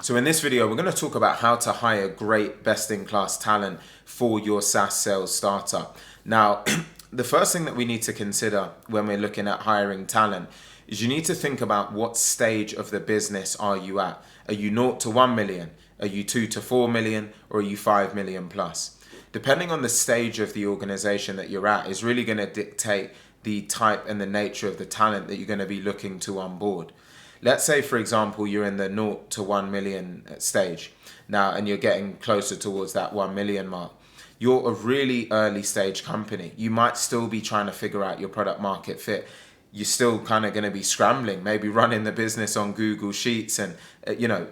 So in this video, we're going to talk about how to hire great best-in-class talent for your SaaS sales startup. Now, the first thing that we need to consider when we're looking at hiring talent is you need to think about what stage of the business are you at. Are you 0 to 1 million? Are you 2 to 4 million? Or are you 5 million plus? Depending on the stage of the organization that you're at is really going to dictate the type and the nature of the talent that you're going to be looking to onboard. Let's say, for example, you're in the 0 to 1 million stage now and you're getting closer towards that 1 million mark. You're a really early stage company. You might still be trying to figure out your product market fit. You're still kind of going to be scrambling, maybe running the business on Google Sheets and,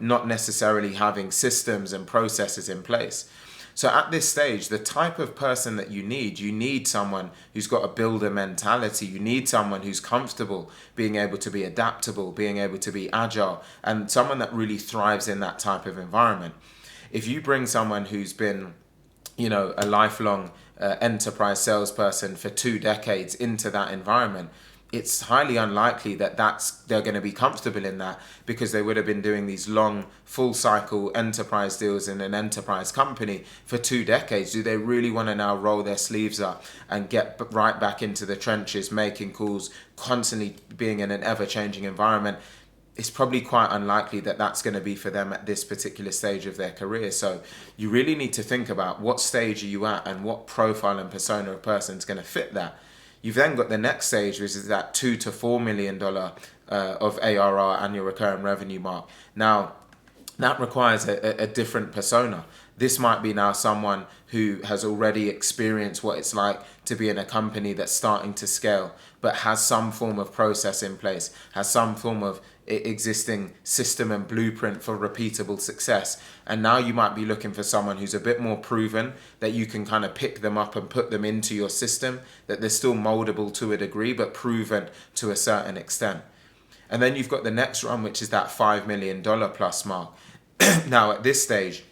not necessarily having systems and processes in place. So at this stage, the type of person that you need someone who's got a builder mentality. You need someone who's comfortable being able to be adaptable, being able to be agile, and someone that really thrives in that type of environment. If you bring someone who's been, a lifelong enterprise salesperson for 2 decades into that environment, it's highly unlikely that they're going to be comfortable in that, because they would have been doing these long full cycle enterprise deals in an enterprise company for 2 decades. Do they really want to now roll their sleeves up and get right back into the trenches, making calls, constantly being in an ever-changing environment? It's probably quite unlikely that that's going to be for them at this particular stage of their career. So you really need to think about what stage are you at and what profile and persona of person is going to fit that. You've then got the next stage, which is that $2 to $4 million of ARR, annual recurring revenue mark. Now, that requires a different persona. This might be now someone who has already experienced what it's like to be in a company that's starting to scale, but has some form of process in place, has some form of existing system and blueprint for repeatable success. And now you might be looking for someone who's a bit more proven, that you can kind of pick them up and put them into your system, that they're still moldable to a degree, but proven to a certain extent. And then you've got the next run, which is that $5 million plus mark. Now at this stage,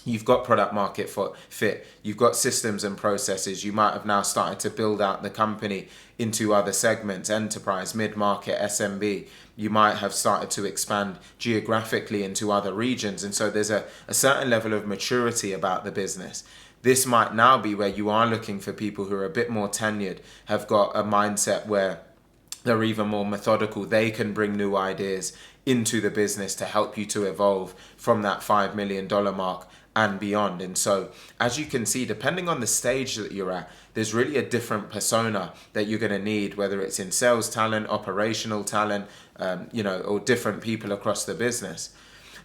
you've got product market fit, you've got systems and processes. You might have now started to build out the company into other segments, enterprise, mid-market, SMB. You might have started to expand geographically into other regions. And so there's a certain level of maturity about the business. This might now be where you are looking for people who are a bit more tenured, have got a mindset where they're even more methodical. They can bring new ideas into the business to help you to evolve from that $5 million mark and beyond. And so, as you can see, depending on the stage that you're at, there's really a different persona that you're going to need, whether it's in sales talent, operational talent, or different people across the business.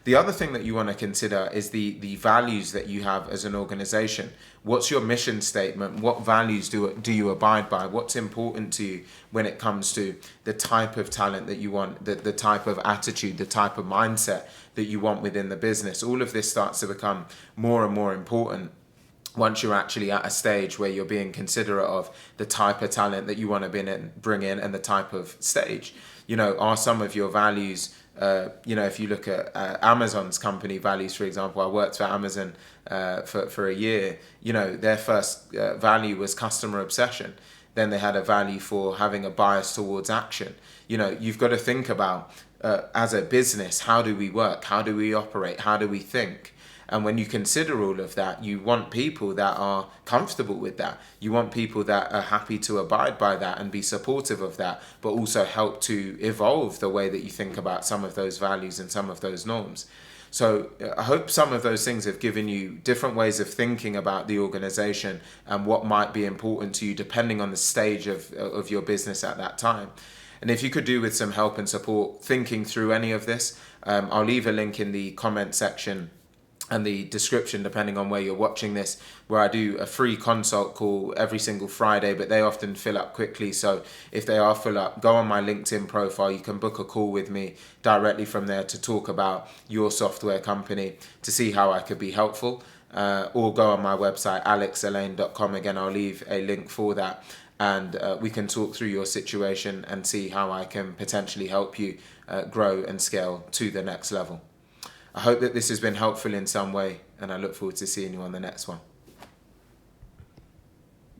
The other thing that you want to consider is the values that you have as an organization. What's your mission statement? What values do you abide by? What's important to you when it comes to the type of talent that you want, the type of attitude, the type of mindset that you want within the business? All of this starts to become more and more important once you're actually at a stage where you're being considerate of the type of talent that you want to bring in and the type of stage. Are some of your values, if you look at Amazon's company values, for example, I worked for Amazon for a year. Their first value was customer obsession. Then they had a value for having a bias towards action. You've got to think about, as a business, how do we work? How do we operate? How do we think? And when you consider all of that, you want people that are comfortable with that. You want people that are happy to abide by that and be supportive of that, but also help to evolve the way that you think about some of those values and some of those norms. So I hope some of those things have given you different ways of thinking about the organization and what might be important to you depending on the stage of your business at that time. And if you could do with some help and support thinking through any of this, I'll leave a link in the comment section and the description, depending on where you're watching this, where I do a free consult call every single Friday, but they often fill up quickly. So if they are full up, go on my LinkedIn profile. You can book a call with me directly from there to talk about your software company, to see how I could be helpful, or go on my website, alexalleyne.com. Again, I'll leave a link for that, and we can talk through your situation and see how I can potentially help you grow and scale to the next level. I hope that this has been helpful in some way, and I look forward to seeing you on the next one.